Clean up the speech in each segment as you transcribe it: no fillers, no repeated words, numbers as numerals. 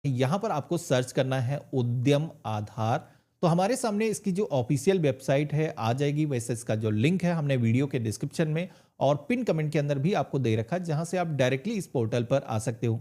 यहाँ पर आपको सर्च करना है उद्यम आधार। तो हमारे सामने इसकी जो ऑफिशियल वेबसाइट है आ जाएगी। वैसे इसका जो लिंक है हमने वीडियो के डिस्क्रिप्शन में और पिन कमेंट के अंदर भी आपको दे रखा है, जहां से आप डायरेक्टली इस पोर्टल पर आ सकते हो।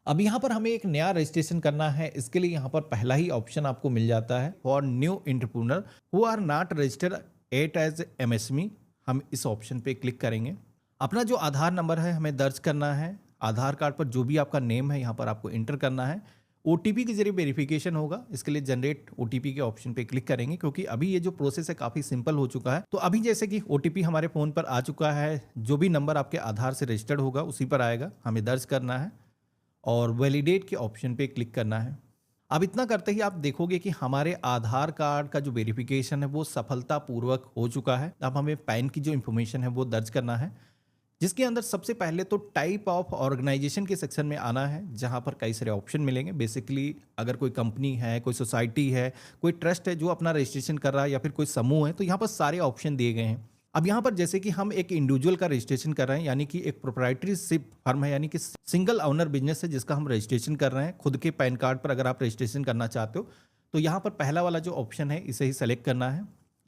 अब यहाँ पर हमें एक नया रजिस्ट्रेशन करना है। इसके लिए यहाँ पर पहला ही ऑप्शन आपको मिल जाता है, for new entrepreneur who are not registered at as MSME. हम इस ऑप्शन पे क्लिक करेंगे। अपना जो आधार नंबर है हमें दर्ज करना है। आधार कार्ड पर जो भी आपका नेम है यहाँ पर आपको इंटर करना है। ओटीपी के जरिए वेरिफिकेशन होगा। इसके लिए जनरेट ओटीपी के ऑप्शन पे क्लिक करेंगे, क्योंकि अभी ये जो प्रोसेस है काफ़ी सिंपल हो चुका है। तो अभी जैसे कि ओटीपी हमारे फ़ोन पर आ चुका है, जो भी नंबर आपके आधार से रजिस्टर्ड होगा उसी पर आएगा, हमें दर्ज करना है और वैलिडेट के ऑप्शन पे क्लिक करना है। अब इतना करते ही आप देखोगे कि हमारे आधार कार्ड का जो वेरिफिकेशन है वो सफलतापूर्वक हो चुका है। अब हमें पैन की जो इन्फॉर्मेशन है वो दर्ज करना है, जिसके अंदर सबसे पहले तो टाइप ऑफ ऑर्गेनाइजेशन के सेक्शन में आना है, जहां पर कई सारे ऑप्शन मिलेंगे। बेसिकली अगर कोई कंपनी है, कोई सोसाइटी है, कोई ट्रस्ट है जो अपना रजिस्ट्रेशन कर रहा है, या फिर कोई समूह है, तो यहाँ पर सारे ऑप्शन दिए गए हैं। अब यहाँ पर जैसे कि हम एक इंडिविजुअल का रजिस्ट्रेशन कर रहे हैं, यानी कि एक प्रोप्राइटरीशिप फर्म है, यानी कि सिंगल ओनर बिजनेस है जिसका हम रजिस्ट्रेशन कर रहे हैं खुद के पैन कार्ड पर। अगर आप रजिस्ट्रेशन करना चाहते हो तो यहाँ पर पहला वाला जो ऑप्शन है इसे ही सेलेक्ट करना है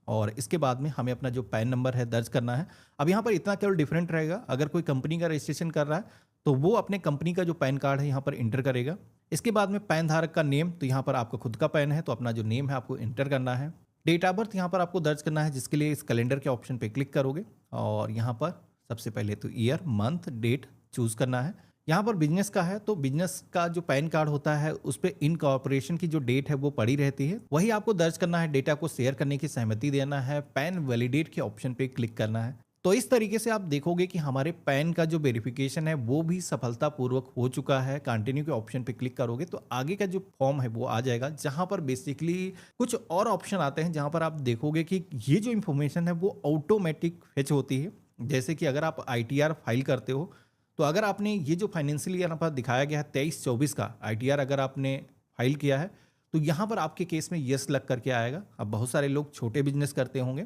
और इसके बाद में हमें अपना जो पैन नंबर है दर्ज करना है। अब यहाँ पर इतना केवल डिफरेंट रहेगा, अगर कोई कंपनी का रजिस्ट्रेशन कर रहा है तो वो अपने कंपनी का जो पैन कार्ड है यहाँ पर इंटर करेगा। इसके बाद में पैन धारक का नेम, तो यहाँ पर आपका खुद का पैन है तो अपना जो नेम है आपको इंटर करना है। डेट ऑफ बर्थ यहाँ पर आपको दर्ज करना है, जिसके लिए इस कैलेंडर के ऑप्शन पे क्लिक करोगे और यहाँ पर सबसे पहले तो ईयर मंथ डेट चूज करना है। यहाँ पर बिजनेस का है तो बिजनेस का जो पैन कार्ड होता है उस पर इनकॉर्पोरेशन की जो डेट है वो पड़ी रहती है, वही आपको दर्ज करना है। डेटा को शेयर करने की सहमति देना है। पैन वैलिडेट के ऑप्शन पे क्लिक करना है। तो इस तरीके से आप देखोगे कि हमारे पैन का जो वेरिफिकेशन है वो भी सफलतापूर्वक हो चुका है। कंटिन्यू के ऑप्शन पे क्लिक करोगे तो आगे का जो फॉर्म है वो आ जाएगा, जहां पर बेसिकली कुछ और ऑप्शन आते हैं, जहां पर आप देखोगे कि ये जो इन्फॉर्मेशन है वो ऑटोमेटिक फेच होती है। जैसे कि अगर आप आईटीआर फाइल करते हो तो अगर आपने ये जो फाइनेंशियल ईयर पर दिखाया गया है 23-24 का आईटीआर अगर आपने फाइल किया है तो यहाँ पर आपके केस में यस लग करके आएगा। अब बहुत सारे लोग छोटे बिजनेस करते होंगे,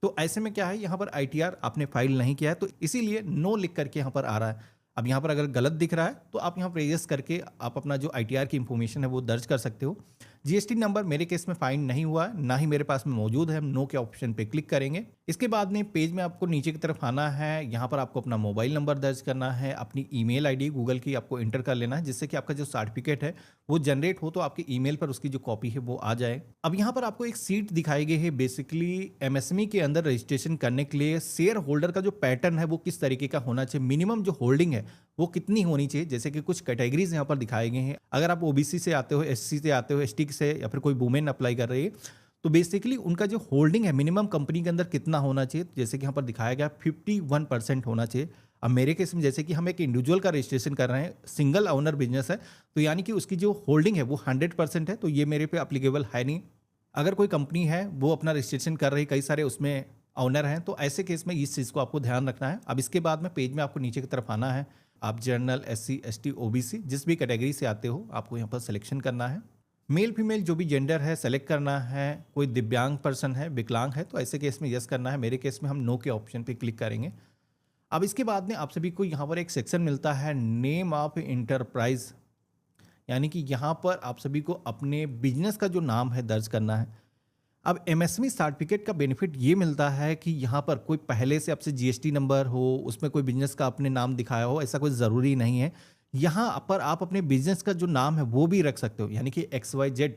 तो ऐसे में क्या है, यहाँ पर आईटीआर आपने फाइल नहीं किया है तो इसीलिए नो लिख करके यहाँ पर आ रहा है। अब यहाँ पर अगर गलत दिख रहा है तो आप यहाँ पर यस करके आप अपना जो आईटीआर की इंफॉर्मेशन है वो दर्ज कर सकते हो। जीएसटी नंबर मेरे केस में फाइंड नहीं हुआ है, ना ही मेरे पास में मौजूद है। हम नो के ऑप्शन पे क्लिक करेंगे। इसके बाद में पेज में आपको नीचे की तरफ आना है। यहाँ पर आपको अपना मोबाइल नंबर दर्ज करना है, अपनी ईमेल आईडी गूगल की आपको इंटर कर लेना है, जिससे कि आपका जो सर्टिफिकेट है वो जनरेट हो तो आपके ईमेल पर उसकी जो कॉपी है वो आ जाए। अब यहाँ पर आपको एक सीट दिखाई गई है। बेसिकली एमएसएमई के अंदर रजिस्ट्रेशन करने के लिए शेयर होल्डर का जो पैटर्न है वो किस तरीके का होना चाहिए, मिनिमम जो होल्डिंग है वो कितनी होनी चाहिए। जैसे कि कुछ कैटेगरीज यहाँ पर दिखाए गए हैं। अगर आप ओबीसी से आते हो, एससी से आते हो, एसटी से, या फिर कोई वुमेन अप्लाई कर रही है, तो बेसिकली उनका जो होल्डिंग है मिनिमम कंपनी के अंदर कितना होना चाहिए। तो जैसे कि यहाँ पर दिखाया गया 51% होना चाहिए। अब मेरे केस में जैसे कि हम एक इंडिविजुअल का रजिस्ट्रेशन कर रहे हैं, सिंगल ओनर बिजनेस है, तो यानी कि उसकी जो होल्डिंग है वो 100% है, तो ये मेरे पे अप्लीकेबल है नहीं। अगर कोई कंपनी है वो अपना रजिस्ट्रेशन कर रही, कई सारे उसमें ऑनर हैं, तो ऐसे केस में इस चीज़ को आपको ध्यान रखना है। अब इसके बाद में पेज में आपको नीचे की तरफ आना है। आप जनरल, एससी, एसटी, ओबीसी जिस भी कैटेगरी से आते हो आपको यहाँ पर सिलेक्शन करना है। मेल फीमेल जो भी जेंडर है सेलेक्ट करना है। कोई दिव्यांग पर्सन है, विकलांग है, तो ऐसे केस में यस करना है। मेरे केस में हम नो के ऑप्शन पे क्लिक करेंगे। अब इसके बाद में आप सभी को यहाँ पर एक सेक्शन मिलता है नेम ऑफ इंटरप्राइज, यानी कि यहाँ पर आप सभी को अपने बिजनेस का जो नाम है दर्ज करना है। अब एमएसएमई सर्टिफिकेट का बेनिफिट ये मिलता है कि यहाँ पर कोई पहले से आपसे जीएसटी नंबर हो, उसमें कोई बिजनेस का अपने नाम दिखाया हो, ऐसा कोई ज़रूरी नहीं है। यहाँ पर आप अपने बिजनेस का जो नाम है वो भी रख सकते हो, यानी कि XYZ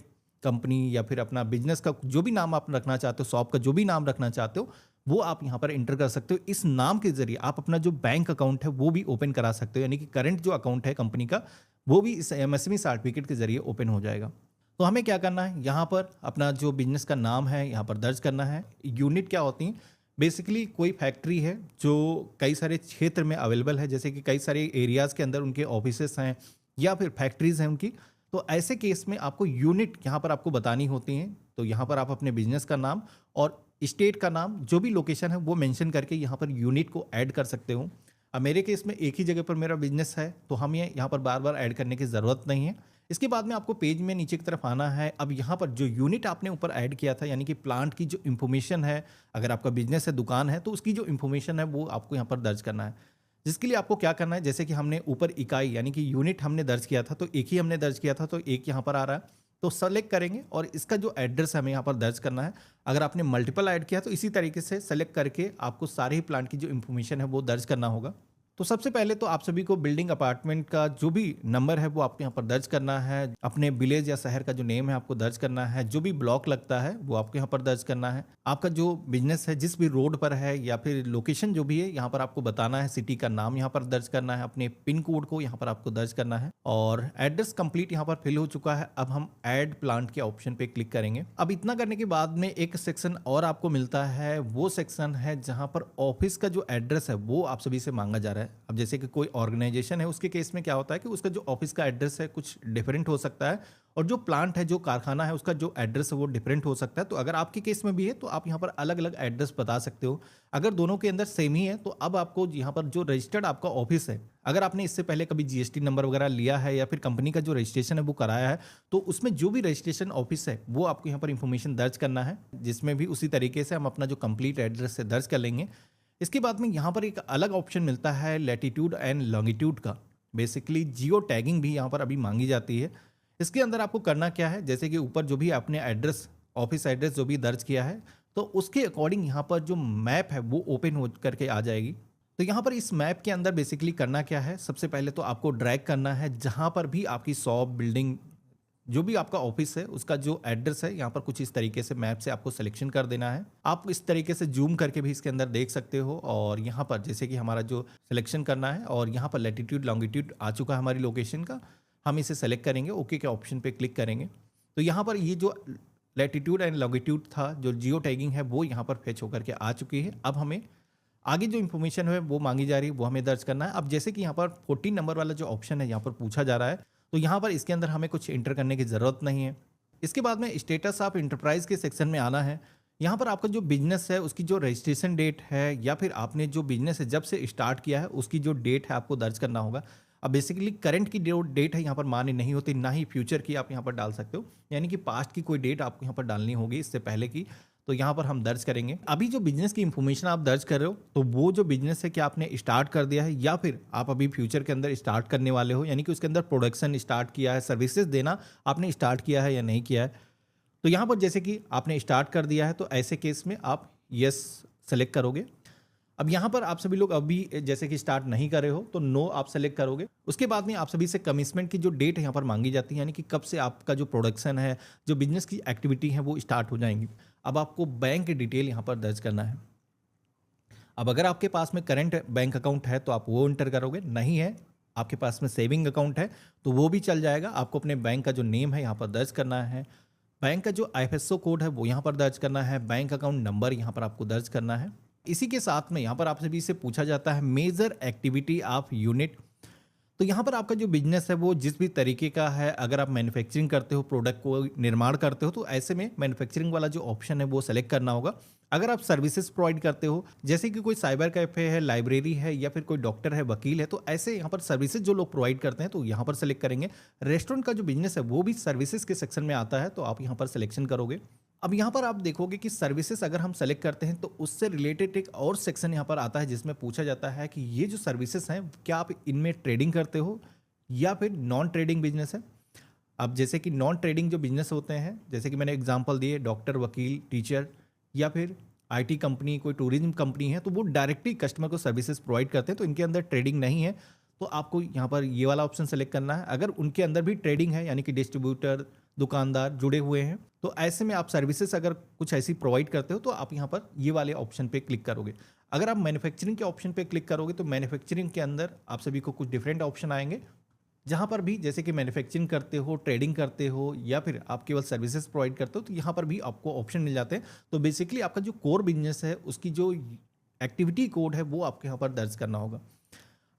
कंपनी, या फिर अपना बिजनेस का जो भी नाम आप रखना चाहते हो, शॉप का जो भी नाम रखना चाहते हो वो आप यहाँ पर इंटर कर सकते हो। इस नाम के जरिए आप अपना जो बैंक अकाउंट है वो भी ओपन करा सकते हो, यानी कि करंट जो अकाउंट है कंपनी का वो भी इस एमएसएमई सर्टिफिकेट के जरिए ओपन हो जाएगा। तो हमें क्या करना है, यहाँ पर अपना जो बिजनेस का नाम है यहाँ पर दर्ज करना है। यूनिट क्या होती हैं, बेसिकली कोई फैक्ट्री है जो कई सारे क्षेत्र में अवेलेबल है, जैसे कि कई सारे एरियाज़ के अंदर उनके ऑफिसेस हैं या फिर फैक्ट्रीज़ हैं उनकी, तो ऐसे केस में आपको यूनिट यहाँ पर आपको बतानी होती हैं। तो यहाँ पर आप अपने बिजनेस का नाम और स्टेट का नाम, जो भी लोकेशन है वो मेंशन करके यहाँ पर यूनिट को ऐड कर सकते हो। अब मेरे केस में एक ही जगह पर मेरा बिजनेस है तो हमें यहाँ पर बार बार ऐड करने की ज़रूरत नहीं है। इसके बाद में आपको पेज में नीचे की तरफ आना है। अब यहाँ पर जो यूनिट आपने ऊपर ऐड किया था, यानी कि प्लांट की जो इन्फॉर्मेशन है, अगर आपका बिजनेस है, दुकान है, तो उसकी जो इन्फॉर्मेशन है वो आपको यहाँ पर दर्ज करना है। जिसके लिए आपको क्या करना है, जैसे कि हमने ऊपर इकाई यानी कि यूनिट हमने दर्ज किया था, तो एक ही हमने दर्ज किया था, तो एक यहाँ पर आ रहा है। तो सेलेक्ट करेंगे और इसका जो एड्रेस हमें यहाँ पर दर्ज करना है। अगर आपने मल्टीपल ऐड किया तो इसी तरीके से सेलेक्ट करके आपको सारे ही प्लांट की जो इन्फॉर्मेशन है वो दर्ज करना होगा। तो सबसे पहले तो आप सभी को बिल्डिंग अपार्टमेंट का जो भी नंबर है वो आपको यहाँ पर दर्ज करना है। अपने विलेज या शहर का जो नेम है आपको दर्ज करना है। जो भी ब्लॉक लगता है वो आपको यहाँ पर दर्ज करना है। आपका जो बिजनेस है जिस भी रोड पर है या फिर लोकेशन जो भी है यहाँ पर आपको बताना है। सिटी का नाम यहाँ पर दर्ज करना है। अपने पिन कोड को यहाँ पर आपको दर्ज करना है और एड्रेस कंप्लीट यहाँ पर फिल हो चुका है। अब हम ऐड प्लांट के ऑप्शन पे क्लिक करेंगे। अब इतना करने के बाद में एक सेक्शन और आपको मिलता है। वो सेक्शन है जहाँ पर ऑफिस का जो एड्रेस है वो आप सभी से मांगा जा रहा है। अब जैसे कि कोई ऑर्गेनाइजेशन है उसके केस में क्या होता है कि उसका जो ऑफिस का एड्रेस है कुछ डिफरेंट हो सकता है और जो प्लांट है जो कारखाना है उसका जो एड्रेस है वो डिफरेंट हो सकता है। तो अगर आपके केस में भी है तो आप यहाँ पर अलग अलग एड्रेस बता सकते हो। अगर दोनों के अंदर सेम ही है तो अब आपको यहाँ पर जो रजिस्टर्ड आपका ऑफिस है, अगर आपने इससे पहले कभी जीएसटी नंबर वगैरह लिया है या फिर कंपनी का जो रजिस्ट्रेशन है वो कराया है तो उसमें जो भी रजिस्ट्रेशन ऑफिस है वो आपको यहाँ पर इंफॉर्मेशन दर्ज करना है, जिसमें भी उसी तरीके से हम अपना जो कंप्लीट एड्रेस है दर्ज कर लेंगे। इसके बाद में यहाँ पर एक अलग ऑप्शन मिलता है लैटिट्यूड एंड लॉन्गिट्यूड का। बेसिकली जियो टैगिंग भी यहाँ पर अभी मांगी जाती है। इसके अंदर आपको करना क्या है, जैसे कि ऊपर जो भी आपने एड्रेस ऑफिस एड्रेस जो भी दर्ज किया है तो उसके अकॉर्डिंग यहाँ पर जो मैप है वो ओपन हो करके आ जाएगी। तो यहाँ पर इस मैप के अंदर बेसिकली करना क्या है, सबसे पहले तो आपको ड्रैग करना है जहाँ पर भी आपकी शॉप बिल्डिंग जो भी आपका ऑफिस है उसका जो एड्रेस है यहाँ पर कुछ इस तरीके से मैप से आपको सिलेक्शन कर देना है। आप इस तरीके से जूम करके भी इसके अंदर देख सकते हो और यहाँ पर जैसे कि हमारा जो सिलेक्शन करना है और यहाँ पर लैटिट्यूड लॉन्गिट्यूड आ चुका है हमारी लोकेशन का। हम इसे सेलेक्ट करेंगे, ओके के ऑप्शन पे क्लिक करेंगे। तो यहाँ पर ये जो लैटिट्यूड एंड लॉन्गिट्यूड था जो जियो टैगिंग है वो यहाँ पर फेच होकर के आ चुकी है। अब हमें आगे जो इन्फॉर्मेशन है वो मांगी जा रही है वो हमें दर्ज करना है। अब जैसे कि यहाँ पर 14 नंबर वाला जो ऑप्शन है यहाँ पर पूछा जा रहा है तो यहाँ पर इसके अंदर हमें कुछ इंटर करने की ज़रूरत नहीं है। इसके बाद में स्टेटस ऑफ इंटरप्राइज के सेक्शन में आना है। यहाँ पर आपका जो बिजनेस है उसकी जो रजिस्ट्रेशन डेट है या फिर आपने जो बिजनेस है जब से स्टार्ट किया है उसकी जो डेट है आपको दर्ज करना होगा। अब बेसिकली करंट की जो डेट है यहाँ पर मान्य नहीं होती, ना ही फ्यूचर की आप यहाँ पर डाल सकते हो, यानी कि पास्ट की कोई डेट आपको यहाँ पर डालनी होगी इससे पहले की। तो यहाँ पर हम दर्ज करेंगे। अभी जो बिजनेस की इंफॉर्मेशन आप दर्ज कर रहे हो तो वो जो बिजनेस है कि आपने स्टार्ट कर दिया है या फिर आप अभी फ्यूचर के अंदर स्टार्ट करने वाले हो, यानी कि उसके अंदर प्रोडक्शन स्टार्ट किया है, सर्विसेज देना आपने स्टार्ट किया है या नहीं किया है। तो यहाँ पर जैसे कि आपने स्टार्ट कर दिया है तो ऐसे केस में आप यस सेलेक्ट करोगे। अब यहाँ पर आप सभी लोग अभी जैसे कि स्टार्ट नहीं कर रहे हो तो नो आप सेलेक्ट करोगे। उसके बाद में आप सभी से कमिटमेंट की जो डेट है यहाँ पर मांगी जाती है, यानी कि कब से आपका जो प्रोडक्शन है जो बिजनेस की एक्टिविटी है वो स्टार्ट हो जाएंगी। अब आपको बैंक डिटेल यहाँ पर दर्ज करना है। अब अगर आपके पास में करंट बैंक अकाउंट है तो आप वो इंटर करोगे, नहीं है आपके पास में सेविंग अकाउंट है तो वो भी चल जाएगा। आपको अपने बैंक का जो नेम है यहाँ पर दर्ज करना है, बैंक का जो IFSO कोड है वो यहाँ पर दर्ज करना है, बैंक अकाउंट नंबर यहाँ पर आपको दर्ज करना है। इसी के साथ में यहाँ पर आप सभी से पूछा जाता है मेजर एक्टिविटी ऑफ यूनिट। तो यहाँ पर आपका जो बिजनेस है वो जिस भी तरीके का है, अगर आप मैन्युफैक्चरिंग करते हो, प्रोडक्ट को निर्माण करते हो तो ऐसे में मैन्युफैक्चरिंग वाला जो ऑप्शन है वो सेलेक्ट करना होगा। अगर आप सर्विसेज प्रोवाइड करते हो जैसे कि कोई साइबर कैफे है, लाइब्रेरी है या फिर कोई डॉक्टर है, वकील है, तो ऐसे यहाँ पर सर्विसेज जो लोग प्रोवाइड करते हैं तो यहाँ पर सेलेक्ट करेंगे। रेस्टोरेंट का जो बिजनेस है वो भी सर्विसेज के सेक्शन में आता है तो आप यहाँ पर सिलेक्शन करोगे। अब यहाँ पर आप देखोगे कि सर्विसेज अगर हम सेलेक्ट करते हैं तो उससे रिलेटेड एक और सेक्शन यहाँ पर आता है जिसमें पूछा जाता है कि ये जो सर्विसेज हैं क्या आप इनमें ट्रेडिंग करते हो या फिर नॉन ट्रेडिंग बिजनेस है। अब जैसे कि नॉन ट्रेडिंग जो बिजनेस होते हैं, जैसे कि मैंने एग्जांपल दिए डॉक्टर, वकील, टीचर या फिर IT कंपनी, कोई टूरिज्म कंपनी है, तो वो डायरेक्टली कस्टमर को सर्विसेज प्रोवाइड करते हैं तो इनके अंदर ट्रेडिंग नहीं है। तो आपको यहाँ पर ये वाला ऑप्शन सेलेक्ट करना है। अगर उनके अंदर भी ट्रेडिंग है यानी कि डिस्ट्रीब्यूटर, दुकानदार जुड़े हुए हैं तो ऐसे में आप सर्विसेज अगर कुछ ऐसी प्रोवाइड करते हो तो आप यहाँ पर ये वाले ऑप्शन पे क्लिक करोगे। अगर आप मैन्युफैक्चरिंग के ऑप्शन पे क्लिक करोगे तो मैन्युफैक्चरिंग के अंदर आप सभी को कुछ डिफरेंट ऑप्शन आएंगे जहाँ पर भी जैसे कि मैन्युफैक्चरिंग करते हो, ट्रेडिंग करते हो या फिर आप केवल सर्विसेज प्रोवाइड करते हो तो यहाँ पर भी आपको ऑप्शन मिल जाते हैं। तो बेसिकली आपका जो कोर बिजनेस है उसकी जो एक्टिविटी कोड है वो आपको यहाँ पर दर्ज करना होगा।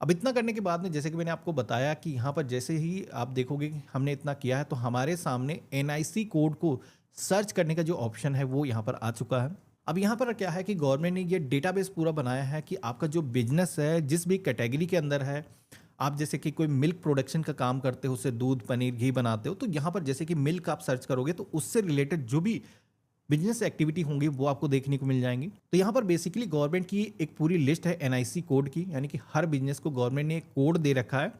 अब इतना करने के बाद में जैसे कि मैंने आपको बताया कि यहाँ पर जैसे ही आप देखोगे कि हमने इतना किया है तो हमारे सामने NIC कोड को सर्च करने का जो ऑप्शन है वो यहाँ पर आ चुका है। अब यहाँ पर क्या है कि गवर्नमेंट ने ये डेटाबेस पूरा बनाया है कि आपका जो बिजनेस है जिस भी कैटेगरी के अंदर है, आप जैसे कि कोई मिल्क प्रोडक्शन का काम करते हो, उससे दूध, पनीर, घी बनाते हो, तो यहाँ पर जैसे कि मिल्क आप सर्च करोगे तो उससे रिलेटेड जो भी बिजनेस एक्टिविटी होंगी वो आपको देखने को मिल जाएंगी। तो यहाँ पर बेसिकली गवर्नमेंट की एक पूरी लिस्ट है एनआईसी कोड की, यानी कि हर बिजनेस को गवर्नमेंट ने एक कोड दे रखा है,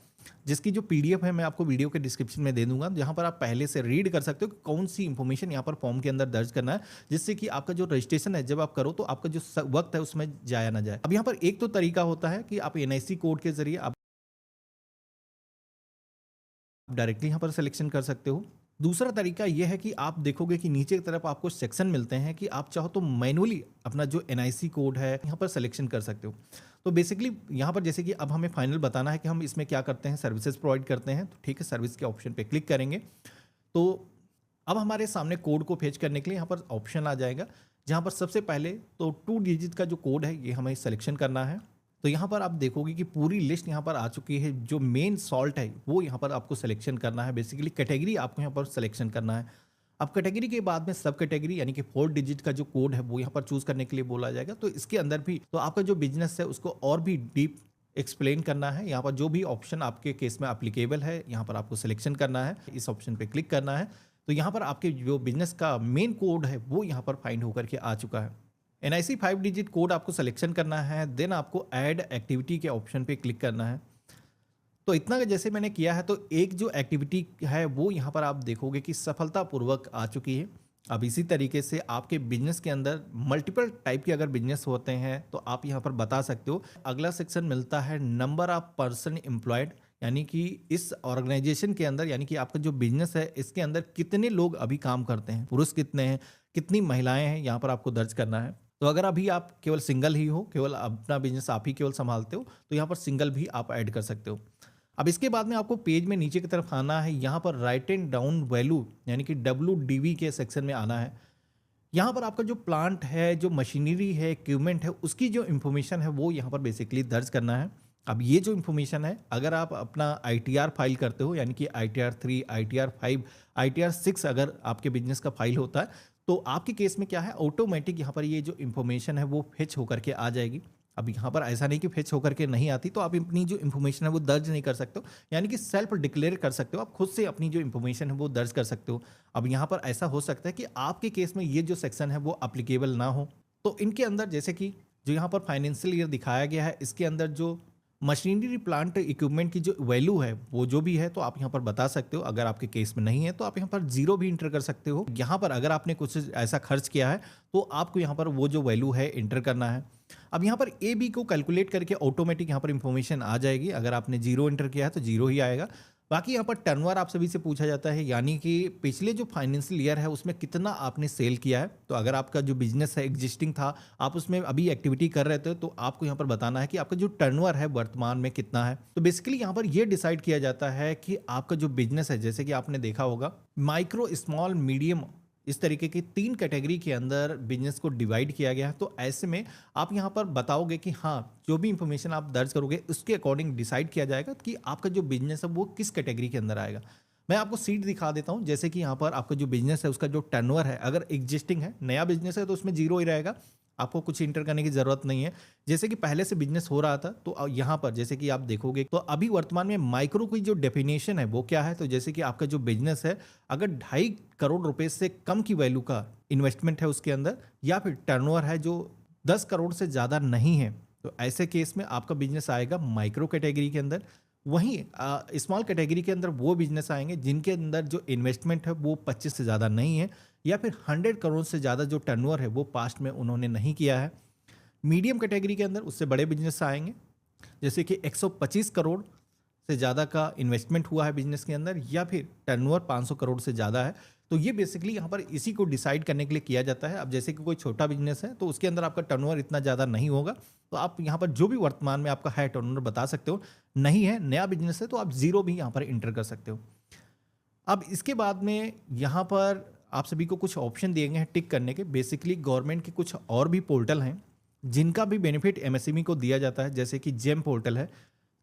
जिसकी जो पीडीएफ है मैं आपको वीडियो के डिस्क्रिप्शन में दे दूंगा, जहां पर आप पहले से रीड कर सकते हो कि कौन सी इंफॉर्मेशन यहाँ पर फॉर्म के अंदर दर्ज करना है, जिससे कि आपका जो रजिस्ट्रेशन है जब आप करो तो आपका जो वक्त है उसमें जाया ना जाए। अब यहाँ पर एक तो तरीका होता है कि आप एनआईसी कोड के जरिए आप डायरेक्टली यहाँ पर सिलेक्शन कर सकते हो। दूसरा तरीका यह है कि आप देखोगे कि नीचे की तरफ आपको सेक्शन मिलते हैं कि आप चाहो तो मैनुअली अपना जो एनआईसी कोड है यहाँ पर सिलेक्शन कर सकते हो। तो बेसिकली यहाँ पर जैसे कि अब हमें फाइनल बताना है कि हम इसमें क्या करते हैं, सर्विसेज प्रोवाइड करते हैं, तो ठीक है, सर्विस के ऑप्शन पे क्लिक करेंगे तो अब हमारे सामने कोड को फेच करने के लिए यहाँ पर ऑप्शन आ जाएगा, जहाँ पर सबसे पहले तो 2 डिजिट का जो कोड है ये हमें सिलेक्शन करना है। तो यहाँ पर आप देखोगे कि पूरी लिस्ट यहाँ पर आ चुकी है। जो मेन सॉल्ट है वो यहाँ पर आपको सिलेक्शन करना है, बेसिकली कैटेगरी आपको यहाँ पर सिलेक्शन करना है। अब कैटेगरी के बाद में सब कैटेगरी यानी कि 4 डिजिट का जो कोड है वो यहाँ पर चूज करने के लिए बोला जाएगा। तो इसके अंदर भी तो आपका जो बिजनेस है उसको और भी डीप एक्सप्लेन करना है। यहाँ पर जो भी ऑप्शन आपके केस में एप्लीकेबल है यहाँ पर आपको सिलेक्शन करना है, इस ऑप्शन पे क्लिक करना है। तो यहाँ पर आपके जो बिजनेस का मेन कोड है वो यहाँ पर फाइंड होकर के आ चुका है। एनआईसी 5 डिजिट कोड आपको सिलेक्शन करना है, देन आपको ऐड एक्टिविटी के ऑप्शन पे क्लिक करना है। तो इतना जैसे मैंने किया है तो एक जो एक्टिविटी है वो यहाँ पर आप देखोगे कि सफलतापूर्वक आ चुकी है। अब इसी तरीके से आपके बिजनेस के अंदर मल्टीपल टाइप के अगर बिजनेस होते हैं तो आप यहाँ पर बता सकते हो। अगला सेक्शन मिलता है नंबर ऑफ पर्सन एम्प्लॉयड, यानी कि इस ऑर्गेनाइजेशन के अंदर यानी कि आपका जो बिजनेस है इसके अंदर कितने लोग अभी काम करते हैं, पुरुष कितने हैं, कितनी महिलाएं हैं, यहाँ पर आपको दर्ज करना है। तो अगर अभी आप केवल सिंगल ही हो, केवल अपना बिजनेस आप ही केवल संभालते हो, तो यहाँ पर सिंगल भी आप ऐड कर सकते हो। अब इसके बाद में आपको पेज में नीचे की तरफ आना है, यहाँ पर राइट एंड डाउन वैल्यू यानी कि WDV के सेक्शन में आना है। यहाँ पर आपका जो प्लांट है, जो मशीनरी है, इक्विपमेंट है, उसकी जो इन्फॉर्मेशन है वो यहाँ पर बेसिकली दर्ज करना है। अब ये जो इन्फॉर्मेशन है अगर आप अपना ITR फाइल करते हो यानी कि ITR 3, ITR 5, ITR 6 अगर आपके बिजनेस का फाइल होता है तो आपके केस में क्या है, ऑटोमेटिक यहाँ पर ये जो इन्फॉर्मेशन है वो फेच होकर के आ जाएगी। अब यहाँ पर ऐसा नहीं कि फेच होकर के नहीं आती, तो आप अपनी जो इन्फॉर्मेशन है वो दर्ज नहीं कर सकते हो, यानी कि सेल्फ डिक्लेयर कर सकते हो, आप खुद से अपनी जो इन्फॉर्मेशन है वो दर्ज कर सकते हो। अब यहाँ पर ऐसा हो सकता है कि आपके केस में ये जो सेक्शन है वो अप्लीकेबल ना हो, तो इनके अंदर जैसे कि जो यहाँ पर फाइनेंशियल ईयर दिखाया गया है इसके अंदर जो मशीनरी प्लांट इक्विपमेंट की जो वैल्यू है वो जो भी है तो आप यहाँ पर बता सकते हो। अगर आपके केस में नहीं है तो आप यहाँ पर 0 भी इंटर कर सकते हो। यहाँ पर अगर आपने कुछ ऐसा खर्च किया है तो आपको यहाँ पर वो जो वैल्यू है इंटर करना है। अब यहाँ पर AB को कैलकुलेट करके ऑटोमेटिक यहाँ पर इंफॉर्मेशन आ जाएगी। अगर आपने 0 इंटर किया है तो 0 ही आएगा। बाकी यहाँ पर टर्नओवर आप सभी से पूछा जाता है, यानी कि पिछले जो फाइनेंशियल ईयर है उसमें कितना आपने सेल किया है। तो अगर आपका जो बिजनेस है एग्जिस्टिंग था, आप उसमें अभी एक्टिविटी कर रहे थे, तो आपको यहाँ पर बताना है कि आपका जो टर्नओवर है वर्तमान में कितना है। तो बेसिकली यहाँ पर ये डिसाइड किया जाता है कि आपका जो बिजनेस है, जैसे कि आपने देखा होगा माइक्रो, स्मॉल, मीडियम, इस तरीके की 3 कैटेगरी के अंदर बिजनेस को डिवाइड किया गया है। तो ऐसे में आप यहाँ पर बताओगे कि हाँ, जो भी इंफॉर्मेशन आप दर्ज करोगे उसके अकॉर्डिंग डिसाइड किया जाएगा कि आपका जो बिजनेस है वो किस कैटेगरी के अंदर आएगा। मैं आपको सीट दिखा देता हूँ। जैसे कि यहाँ पर आपका जो बिजनेस है उसका जो टर्नओवर है, अगर एग्जिस्टिंग है, नया बिजनेस है तो उसमें 0 ही रहेगा, आपको कुछ इंटर करने की जरूरत नहीं है। जैसे कि पहले से बिजनेस हो रहा था तो यहाँ पर जैसे कि आप देखोगे तो अभी वर्तमान में माइक्रो की जो डेफिनेशन है वो क्या है। तो जैसे कि आपका जो बिजनेस है अगर 2.5 करोड़ रुपए से कम की वैल्यू का इन्वेस्टमेंट है उसके अंदर, या फिर टर्नओवर है जो 10 करोड़ से ज़्यादा नहीं है, तो ऐसे केस में आपका बिजनेस आएगा माइक्रो कैटेगरी के अंदर। वहीं स्मॉल कैटेगरी के अंदर वो बिजनेस आएंगे जिनके अंदर जो इन्वेस्टमेंट है वो 25 से ज़्यादा नहीं है, या फिर 100 करोड़ से ज़्यादा जो टर्नओवर है वो पास्ट में उन्होंने नहीं किया है। मीडियम कैटेगरी के अंदर उससे बड़े बिजनेस आएंगे, जैसे कि 125 करोड़ से ज़्यादा का इन्वेस्टमेंट हुआ है बिजनेस के अंदर, या फिर टर्नओवर 500 करोड़ से ज़्यादा है। तो ये बेसिकली यहाँ पर इसी को डिसाइड करने के लिए किया जाता है। अब जैसे कि कोई छोटा बिजनेस है तो उसके अंदर आपका टर्नओवर इतना ज़्यादा नहीं होगा, तो आप यहाँ पर जो भी वर्तमान में आपका है टर्नओवर बता सकते हो। नहीं है, नया बिजनेस है, तो आप 0 भी यहाँ पर इंटर कर सकते हो। अब इसके बाद में यहाँ पर आप सभी को कुछ ऑप्शन दिए गए हैं टिक करने के। बेसिकली गवर्नमेंट के कुछ और भी पोर्टल हैं जिनका भी बेनिफिट MSME को दिया जाता है, जैसे कि जेम पोर्टल है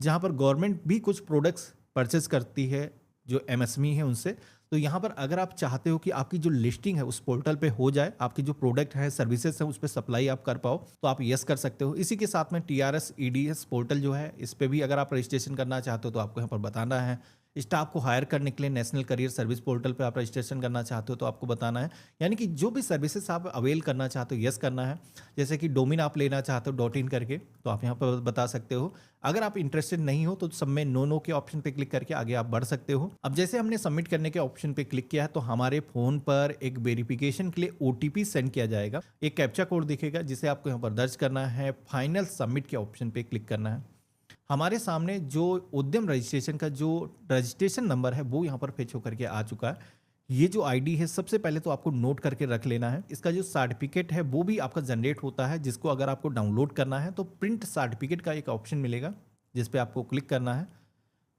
जहाँ पर गवर्नमेंट भी कुछ प्रोडक्ट्स परचेज करती है जो MSME है उनसे। तो यहाँ पर अगर आप चाहते हो कि आपकी जो लिस्टिंग है उस पोर्टल पे हो जाए, आपकी जो प्रोडक्ट है, सर्विसेज है, उस पर सप्लाई आप कर पाओ, तो आप यस कर सकते हो। इसी के साथ में TRS EDS पोर्टल जो है इस पर भी अगर आप रजिस्ट्रेशन करना चाहते हो तो आपको यहाँ पर बताना है। स्टाफ को हायर करने के लिए नेशनल करियर सर्विस पोर्टल पे आप रजिस्ट्रेशन करना चाहते हो तो आपको बताना है। यानी कि जो भी सर्विसेज आप अवेल करना चाहते हो, यस करना है। जैसे कि डोमेन आप लेना चाहते हो .in करके, तो आप यहाँ पर बता सकते हो। अगर आप इंटरेस्टेड नहीं हो तो सब में नो के ऑप्शन पे क्लिक करके आगे आप बढ़ सकते हो। अब जैसे हमने सबमिट करने के ऑप्शन पे क्लिक किया है तो हमारे फोन पर एक वेरिफिकेशन के लिए OTP सेंड किया जाएगा। एक कैप्चा कोड दिखेगा जिसे आपको यहाँ पर दर्ज करना है। फाइनल सबमिट के ऑप्शन पे क्लिक करना है। हमारे सामने जो उद्यम रजिस्ट्रेशन का जो रजिस्ट्रेशन नंबर है वो यहाँ पर फेच होकर के आ चुका है। ये जो आईडी है सबसे पहले तो आपको नोट करके रख लेना है। इसका जो सर्टिफिकेट है वो भी आपका जनरेट होता है, जिसको अगर आपको डाउनलोड करना है तो प्रिंट सर्टिफिकेट का एक ऑप्शन मिलेगा जिस पे आपको क्लिक करना है।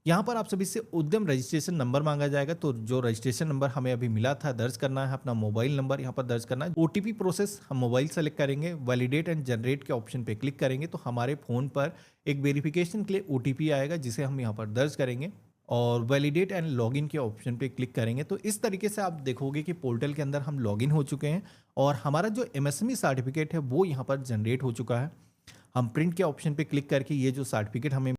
यहाँ पर आप सभी से उद्यम रजिस्ट्रेशन नंबर मांगा जाएगा, तो जो रजिस्ट्रेशन नंबर हमें अभी मिला था दर्ज करना है। अपना मोबाइल नंबर यहाँ पर दर्ज करना है। OTP प्रोसेस हम मोबाइल सेलेक्ट करेंगे, वैलिडेट एंड जनरेट के ऑप्शन पे क्लिक करेंगे तो हमारे फ़ोन पर एक वेरिफिकेशन के लिए OTP आएगा जिसे हम यहाँ पर दर्ज करेंगे और वैलिडेट एंड लॉगिन के ऑप्शन पे क्लिक करेंगे। तो इस तरीके से आप देखोगे कि पोर्टल के अंदर हम लॉगिन हो चुके हैं और हमारा जो MSME सर्टिफिकेट है वो यहाँ पर जनरेट हो चुका है। हम प्रिंट के ऑप्शन पे क्लिक करके ये जो सर्टिफिकेट हमें